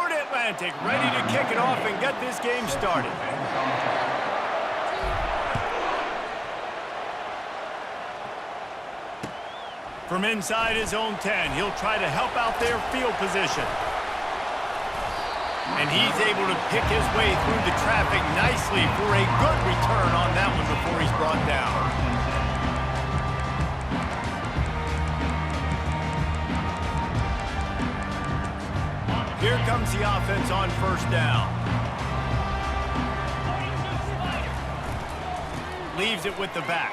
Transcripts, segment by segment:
Florida Atlantic ready to kick it off and get this game started. From inside his own 10, he'll try to help out their field position. And he's able to pick his way through the traffic nicely for a good return on that one before he's brought down. Here comes the offense on first down. Leaves it with the back.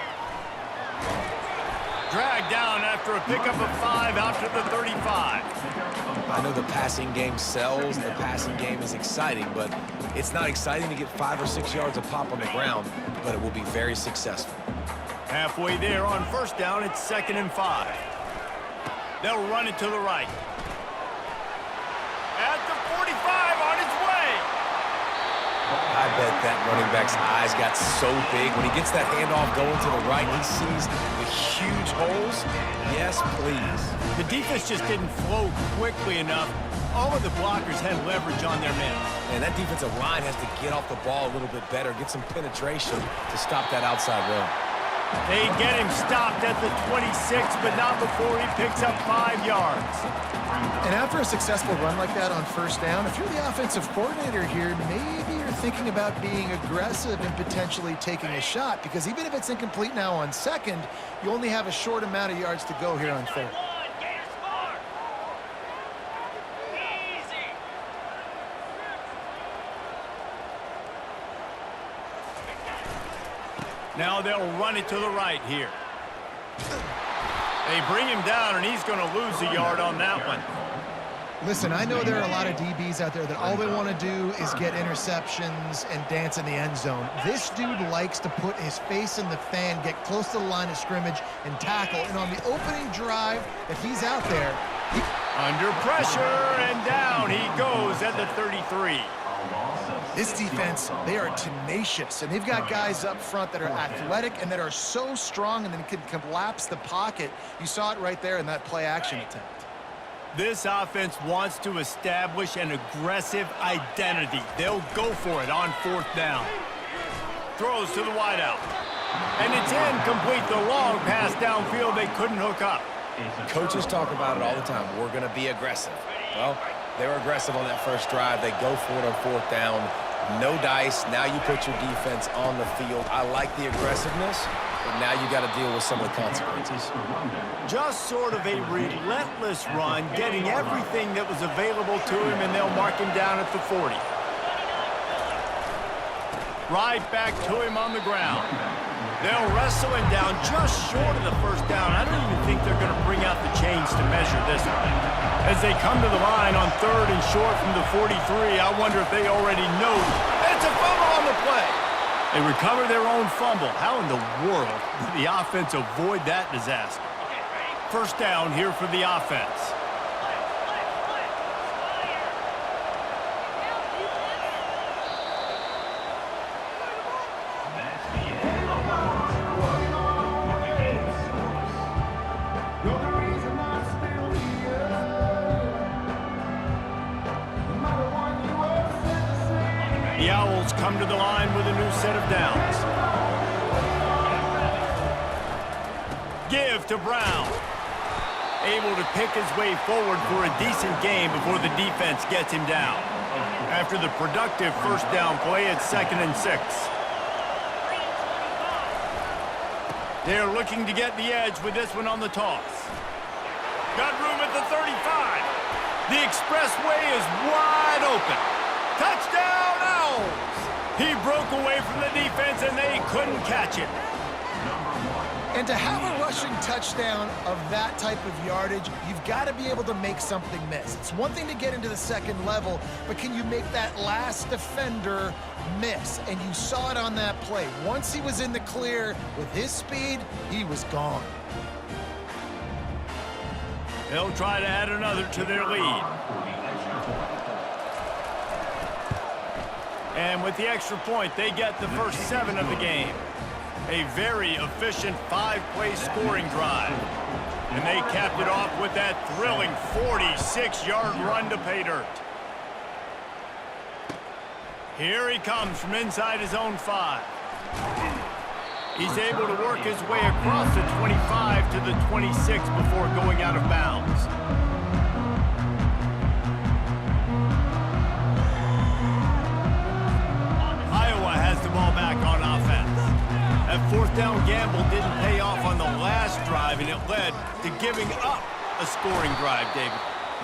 Dragged down after a pickup of 5 out to the 35. I know the passing game sells, the passing game is exciting, but it's not exciting to get 5 or 6 yards of pop on the ground, but it will be very successful. Halfway there on first down, it's 2nd and 5. They'll run it to the right. At the 45 on its way. I bet that running back's eyes got so big. When he gets that handoff going to the right, he sees the huge holes. Yes, please. The defense just didn't flow quickly enough. All of the blockers had leverage on their men. And that defensive line has to get off the ball a little bit better, get some penetration to stop that outside run. They get him stopped at the 26, but not before he picks up 5 yards. And after a successful run like that on first down, if you're the offensive coordinator here, maybe you're thinking about being aggressive and potentially taking a shot, because even if it's incomplete now on second, you only have a short amount of yards to go here on third. Now they'll run it to the right here. They bring him down, and he's going to lose a yard on that one. Listen, I know there are a lot of DBs out there that all they want to do is get interceptions and dance in the end zone. This dude likes to put his face in the fan, get close to the line of scrimmage, and tackle. And on the opening drive, if he's out there... Under pressure, and down he goes at the 33. This defense, they are tenacious, and they've got guys up front that are athletic and that are so strong and then can collapse the pocket. You saw it right there in that play-action attempt. This offense wants to establish an aggressive identity. They'll go for it on 4th down. Throws to the wideout. And it's incomplete. The long pass downfield they couldn't hook up. Coaches talk about it all the time. We're going to be aggressive. Well, they were aggressive on that first drive. They go for it on 4th down. No dice. Now you put your defense on the field. I like the aggressiveness, but now you got to deal with some of the consequences. Just sort of a relentless run, getting everything that was available to him, and they'll mark him down at the 40. Right back to him on the ground. They'll wrestle him down just short of the first down. I don't even think they're going to bring out the chains to measure this one. As they come to the line on 3rd and short from the 43, I wonder if they already know. It's a fumble on the play. They recover their own fumble. How in the world did the offense avoid that disaster? First down here for the offense. The Owls come to the line with a new set of downs. Give to Brown. Able to pick his way forward for a decent game before the defense gets him down. After the productive first down play, it's 2nd and 6. They're looking to get the edge with this one on the toss. Got room at the 35. The expressway is wide open. Touchdown, Owls! He broke away from the defense, and they couldn't catch it. And to have a rushing touchdown of that type of yardage, you've got to be able to make something miss. It's one thing to get into the second level, but can you make that last defender miss? And you saw it on that play. Once he was in the clear with his speed, he was gone. They'll try to add another to their lead. And with the extra point, they get the first 7 of the game. A very efficient 5-play scoring drive. And they capped it off with that thrilling 46-yard run to pay dirt. Here he comes from inside his own 5. He's able to work his way across the 25 to the 26 before going out of bounds. Iowa has the ball back on offense. That fourth down gamble didn't pay off on the last drive, and it led to giving up a scoring drive, David.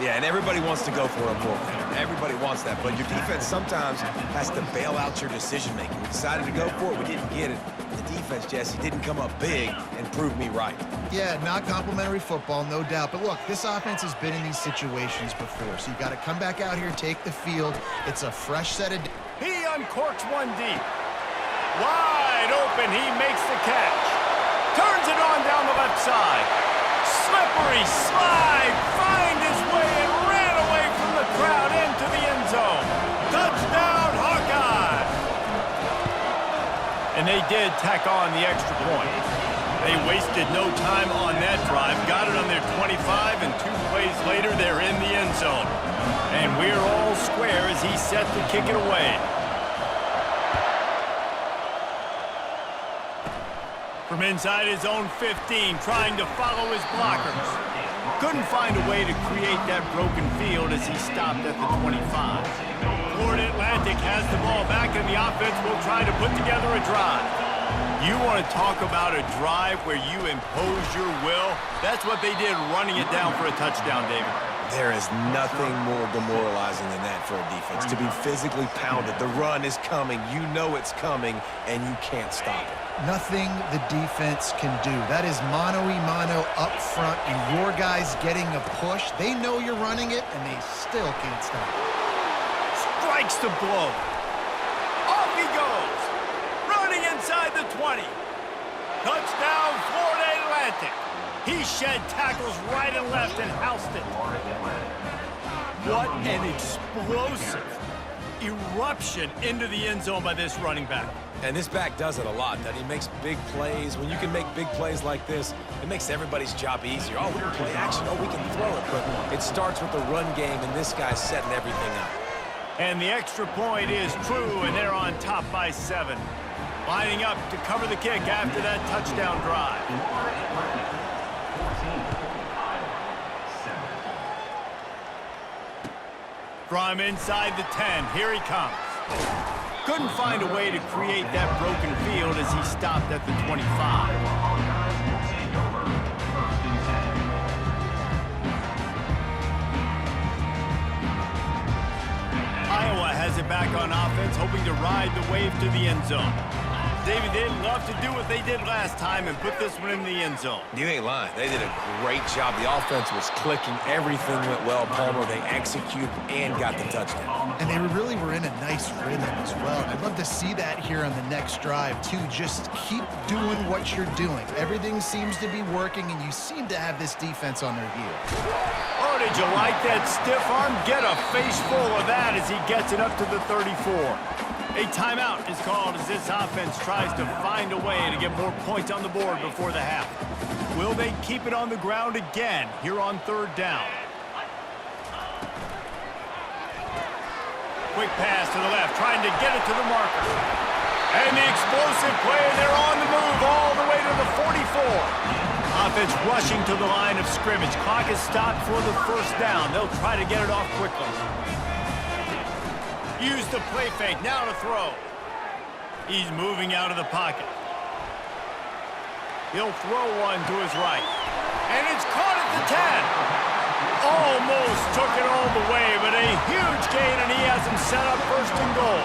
Yeah, and everybody wants to go for a fourth down. Everybody wants that, but your defense sometimes has to bail out your decision-making. We decided to go for it, we didn't get it. The defense, Jesse, didn't come up big and prove me right. Yeah, not complimentary football, no doubt. But look, this offense has been in these situations before, so you got to come back out here, take the field. It's a fresh set of... He uncorks one deep. Wide open, he makes the catch. Turns it on down the left side. Slippery slide, find his way and ran away from the crowd into the end zone. Touchdown, Hawkeye! And they did tack on the extra point. They wasted no time on that drive, got it on their 25, and 2 plays later, they're in the end zone. And we're all square as he's set to kick it away. From inside his own 15, trying to follow his blockers. Couldn't find a way to create that broken field as he stopped at the 25. Florida Atlantic has the ball back, and the offense will try to put together a drive. You want to talk about a drive where you impose your will? That's what they did, running it down for a touchdown, David. There is nothing more demoralizing than that for a defense, to be physically pounded. The run is coming, you know it's coming, and you can't stop it. Nothing the defense can do. That is mano-a-mano up front, and your guys getting a push. They know you're running it, and they still can't stop it. Strikes the blow. Off he goes. Running inside the 20. Touchdown, Florida Atlantic. He shed tackles right and left and housed it. What an explosive eruption into the end zone by this running back. And this back does it a lot, that he makes big plays. When you can make big plays like this, it makes everybody's job easier. Oh, we can play action. Oh, we can throw it. But it starts with the run game, and this guy's setting everything up. And the extra point is true, and they're on top by 7. Lining up to cover the kick after that touchdown drive. From inside the 10, here he comes. Couldn't find a way to create that broken field as he stopped at the 25. Iowa has it back on offense, hoping to ride the wave to the end zone. David, they'd love to do what they did last time and put this one in the end zone. You ain't lying. They did a great job. The offense was clicking. Everything went well, Palmer. They executed and got the touchdown. And they really were in a nice rhythm as well. I'd love to see that here on the next drive, too. Just keep doing what you're doing. Everything seems to be working, and you seem to have this defense on their heels. Oh, did you like that stiff arm? Get a face full of that as he gets it up to the 34. A timeout is called as this offense tries to find a way to get more points on the board before the half. Will they keep it on the ground again here on 3rd down? Quick pass to the left, trying to get it to the marker. And the explosive play, and they're on the move all the way to the 44. Offense rushing to the line of scrimmage. Clock is stopped for the 1st down. They'll try to get it off quickly. Use the play fake, now to throw. He's moving out of the pocket. He'll throw one to his right. And it's caught at the 10. Almost took it all the way, but a huge gain, and he has him set up 1st and goal.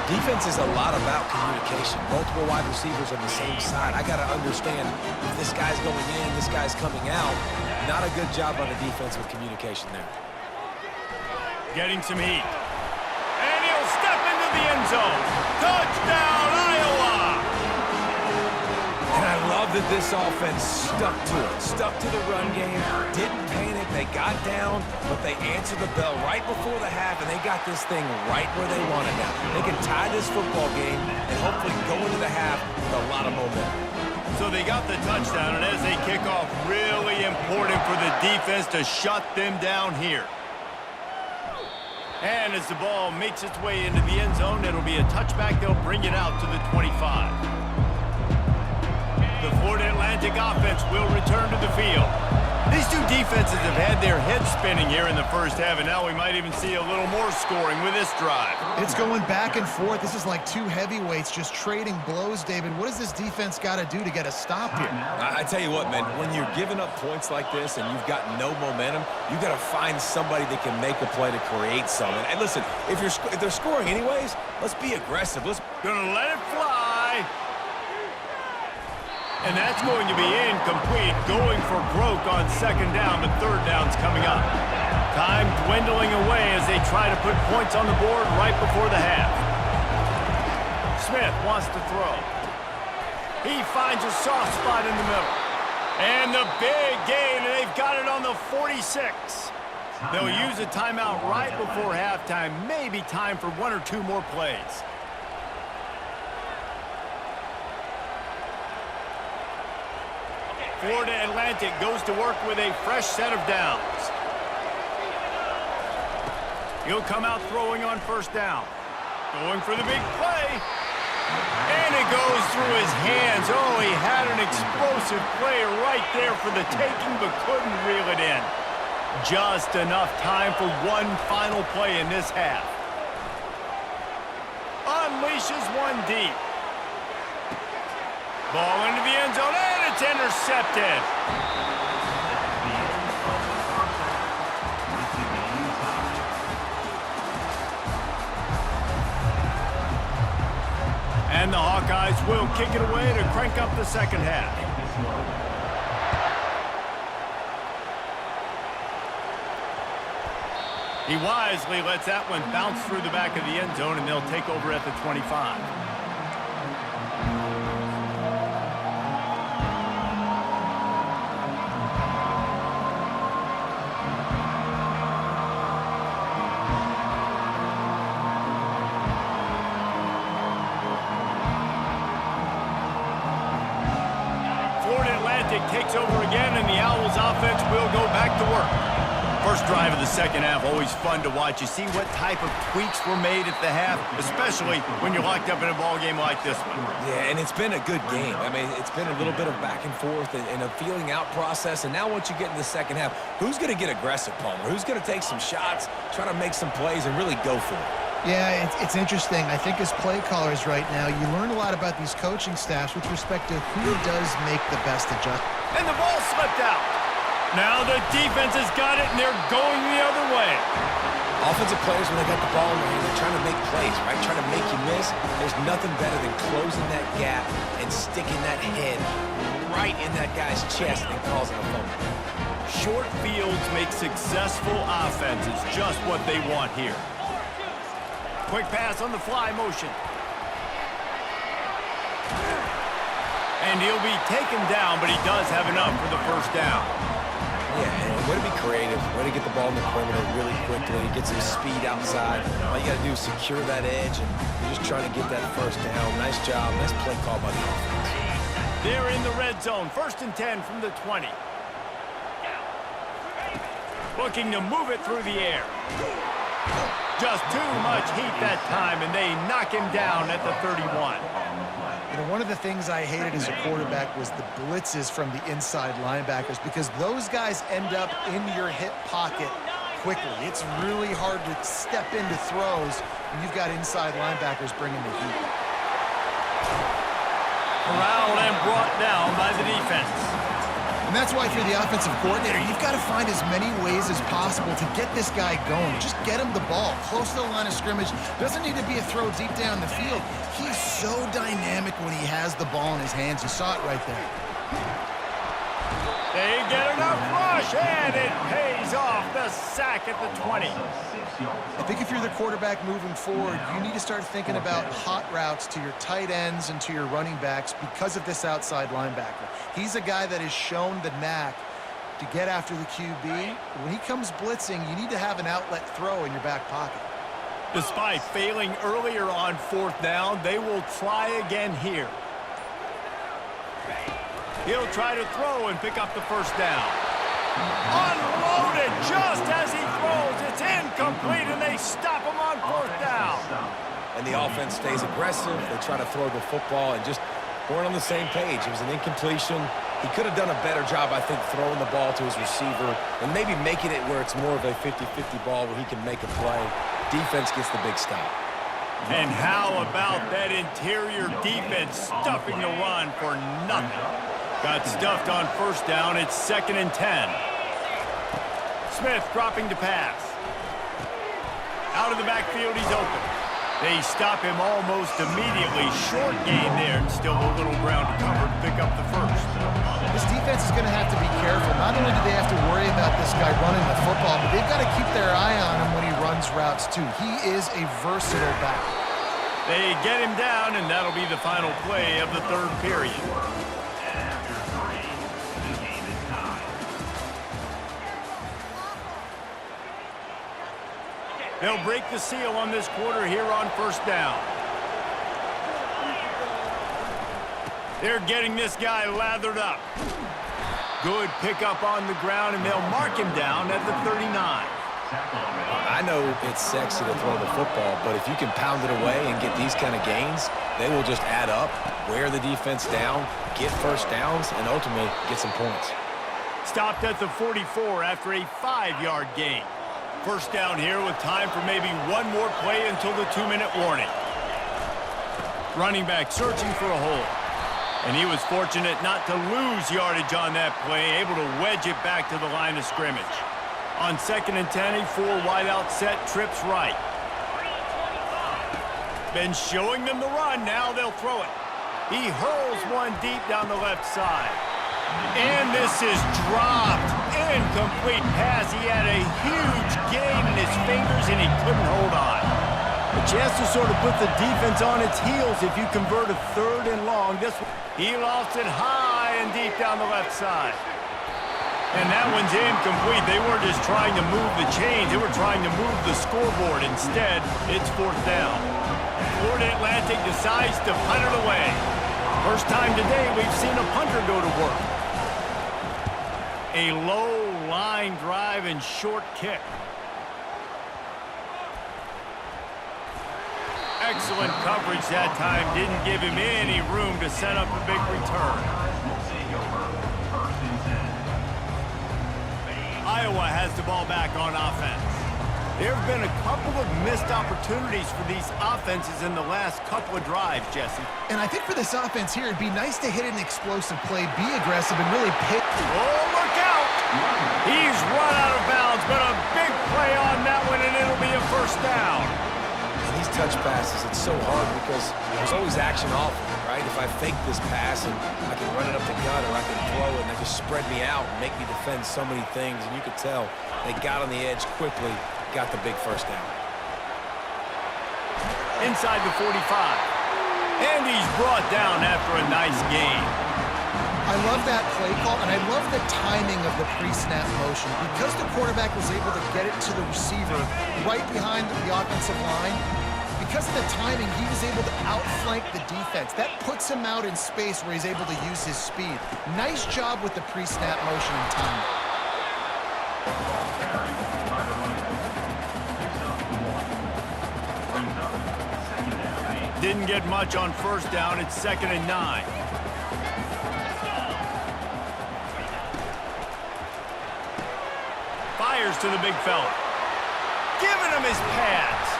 Defense is a lot about communication. Multiple wide receivers on the same side. I got to understand if this guy's going in, this guy's coming out. Not a good job on the defense with communication there. Getting some heat. And he'll step into the end zone. Touchdown, Iowa! And I love that this offense stuck to it. Stuck to the run game. Didn't panic. They got down, but they answered the bell right before the half, and they got this thing right where they want it now. They can tie this football game and hopefully go into the half with a lot of momentum. So they got the touchdown, and as they kick off, really important for the defense to shut them down here. And as the ball makes its way into the end zone, it'll be a touchback. They'll bring it out to the 25. The Florida Atlantic offense will return to the field. These two defenses have had their heads spinning here in the first half, and now we might even see a little more scoring with this drive. It's going back and forth. This is like two heavyweights just trading blows, David. What does this defense got to do to get a stop here? I tell you what, man, when you're giving up points like this and you've got no momentum, you got to find somebody that can make a play to create something. And listen, if they're scoring anyways, let's be aggressive. Gonna let it fly. And that's going to be incomplete, going for broke on second down, but third down's coming up. Time dwindling away as they try to put points on the board right before the half. Smith wants to throw. He finds a soft spot in the middle. And the big gain, and they've got it on the 46. They'll use a timeout right before halftime, maybe time for one or two more plays. Florida Atlantic goes to work with a fresh set of downs. He'll come out throwing on first down. Going for the big play. And it goes through his hands. Oh, he had an explosive play right there for the taking, but couldn't reel it in. Just enough time for one final play in this half. Unleashes one deep. Ball into the end zone, and it's intercepted. And the Hawkeyes will kick it away to crank up the second half. He wisely lets that one bounce through the back of the end zone, and they'll take over at the 25. Takes over again, and the Owls offense will go back to work. First drive of the second half, always fun to watch. You see what type of tweaks were made at the half, especially when you're locked up in a ball game like this one. Yeah, and it's been a good game. I mean, it's been a little bit of back and forth and a feeling out process. And now once you get in the second half, who's going to get aggressive, Palmer? Who's going to take some shots, try to make some plays, and really go for it? Yeah, it's interesting. I think as play callers right now, you learn a lot about these coaching staffs with respect to who does make the best adjustment. And the ball slipped out. Now the defense has got it, and they're going the other way. Offensive players, when they got the ball in their hands, they're trying to make plays, right? Trying to make you miss. There's nothing better than closing that gap and sticking that head right in that guy's chest and causing a fumble. Short fields make successful offenses just what they want here. Quick pass on the fly motion. And he'll be taken down, but he does have enough for the first down. Yeah, and way to be creative, way to get the ball in the perimeter really quickly, get some speed outside. All you got to do is secure that edge, and you're just trying to get that first down. Nice job, nice play call by the offense. They're in the red zone, 1st and 10 from the 20. Looking to move it through the air. Just too much heat that time, and they knock him down at the 31. You know, one of the things I hated as a quarterback was the blitzes from the inside linebackers, because those guys end up in your hip pocket quickly. It's really hard to step into throws when you've got inside linebackers bringing the heat. Corralled and brought down by the defense. And that's why if you're the offensive coordinator, you've got to find as many ways as possible to get this guy going. Just get him the ball close to the line of scrimmage. Doesn't need to be a throw deep down the field. He's so dynamic when he has the ball in his hands. You saw it right there. They get enough rush, and it pays off. The sack at the 20. I think if you're the quarterback moving forward, you need to start thinking about hot routes to your tight ends and to your running backs because of this outside linebacker. He's a guy that has shown the knack to get after the QB. When he comes blitzing, you need to have an outlet throw in your back pocket. Despite failing earlier on 4th down, they will try again here. He'll try to throw and pick up the first down. Unloaded just as he throws. It's incomplete. complete, and they stop him on fourth down. And the offense stays aggressive. They try to throw the football and just weren't on the same page. It was an incompletion. He could have done a better job, I think, throwing the ball to his receiver and maybe making it where it's more of a 50-50 ball where he can make a play. Defense gets the big stop. And how about that interior defense stuffing the run for nothing? Got stuffed on first down. It's 2nd and 10. Smith dropping to pass. Out of the backfield, he's open. They stop him almost immediately. Short gain there, and still a little ground to cover to pick up the first. This defense is going to have to be careful. Not only do they have to worry about this guy running the football, but they've got to keep their eye on him when he runs routes, too. He is a versatile back. They get him down, and that'll be the final play of the third period. They'll break the seal on this quarter here on first down. They're getting this guy lathered up. Good pickup on the ground, and they'll mark him down at the 39. I know it's sexy to throw the football, but if you can pound it away and get these kind of gains, they will just add up, wear the defense down, get first downs, and ultimately get some points. Stopped at the 44 after a 5-yard gain. First down here with time for maybe one more play until the 2-minute warning. Running back searching for a hole. And he was fortunate not to lose yardage on that play, able to wedge it back to the line of scrimmage. On 2nd and 10, a 4-wideout set, trips right. Been showing them the run, now they'll throw it. He hurls one deep down the left side. And this is dropped. Incomplete pass. He had a huge gain in his fingers, and he couldn't hold on. A chance to sort of put the defense on its heels if you convert a 3rd and long. He lost it high and deep down the left side. And that one's incomplete. They weren't just trying to move the chains. They were trying to move the scoreboard. Instead, it's 4th down. Florida Atlantic decides to punt it away. First time today we've seen a punter go to work. A low line drive and short kick. Excellent coverage that time. Didn't give him any room to set up a big return. Iowa has the ball back on offense. There have been a couple of missed opportunities for these offenses in the last couple of drives, Jesse. And I think for this offense here, it'd be nice to hit an explosive play, be aggressive, and really pick. Oh, look out! He's run out of bounds, but a big play on that one, and it'll be a first down. And these touch passes, it's so hard because there's always action off of it, right? If I fake this pass and I can run it up the gut or I can throw it and they just spread me out and make me defend so many things, and you could tell they got on the edge quickly, got the big first down. Inside the 45. And he's brought down after a nice gain. I love that play call, and I love the timing of the pre-snap motion. Because the quarterback was able to get it to the receiver right behind the offensive line, because of the timing, he was able to outflank the defense. That puts him out in space where he's able to use his speed. Nice job with the pre-snap motion and timing. Didn't get much on first down. It's 2nd and 9. Fires to the big fella. Giving him his pads.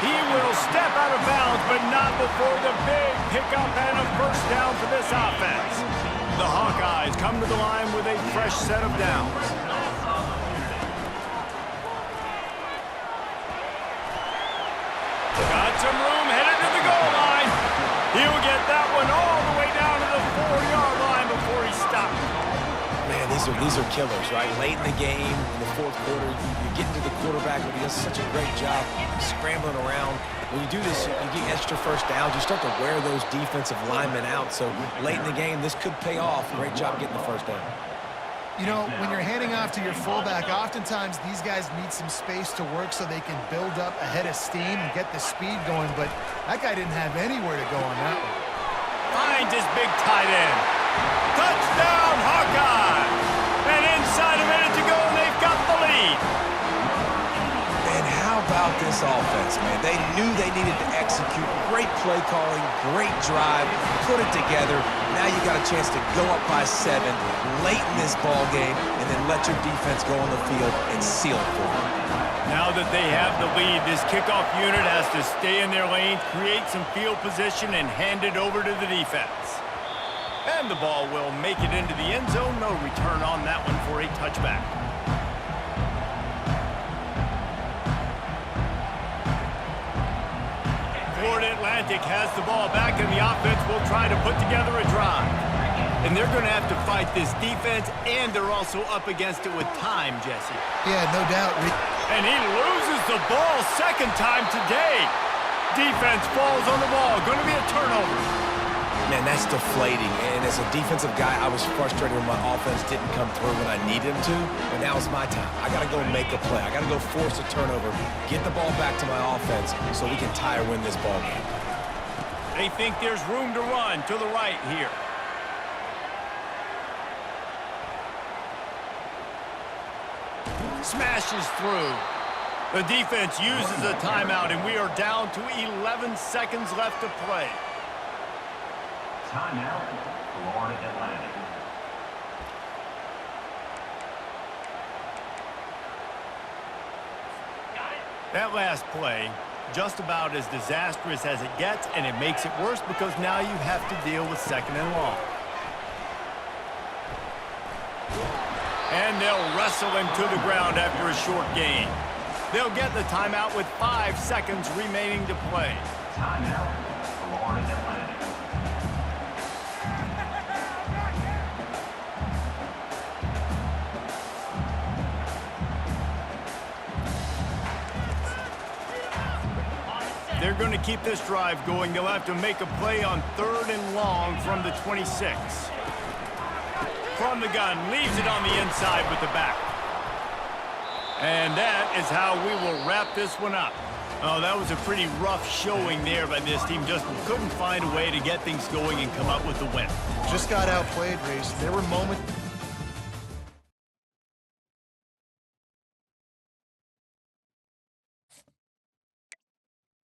He will step out of bounds, but not before the big pickup and a first down for this offense. The Hawkeyes come to the line with a fresh set of downs. Got some room, headed to the goal line. He'll get that one all the way down to the 4-yard line before he stops. Man, these are killers, right? Late in the game, in the 4th quarter, you get into the quarterback, but he does such a great job scrambling around. When you do this, you get extra first downs. You start to wear those defensive linemen out. So late in the game, this could pay off. Great job getting the first down. You know, when you're handing off to your fullback, oftentimes these guys need some space to work so they can build up a head of steam and get the speed going, but that guy didn't have anywhere to go on that one. Finds his big tight end. Touchdown, Hawkeyes! And inside a minute to go, and they've got the lead. And about this offense, man. They knew they needed to execute. Great play calling, great drive, put it together. Now you got a chance to go up by 7 late in this ball game and then let your defense go on the field and seal it for them. Now that they have the lead, this kickoff unit has to stay in their lane, create some field position, and hand it over to the defense. And the ball will make it into the end zone. No return on that one for a touchback. Florida Atlantic has the ball back, and the offense will try to put together a drive. And they're going to have to fight this defense, and they're also up against it with time, Jesse. Yeah, no doubt. And he loses the ball second time today. Defense falls on the ball. Going to be a turnover. Man, that's deflating. And as a defensive guy, I was frustrated when my offense didn't come through when I needed him to. But now it's my time. I got to go make a play. I got to go force a turnover, get the ball back to my offense so we can tie or win this ball game. They think there's room to run to the right here. Smashes through. The defense uses a timeout, and we are down to 11 seconds left to play. Timeout, Florida Atlantic. That last play, just about as disastrous as it gets, and it makes it worse because now you have to deal with second and long. And they'll wrestle him to the ground after a short gain. They'll get the timeout with 5 seconds remaining to play. Timeout, Florida Atlantic. They're going to keep this drive going. They'll have to make a play on 3rd and long from the 26. From the gun, leaves it on the inside with the back. And that is how we will wrap this one up. Oh, that was a pretty rough showing there by this team. Just couldn't find a way to get things going and come up with the win. Just got outplayed, Reese. There were moments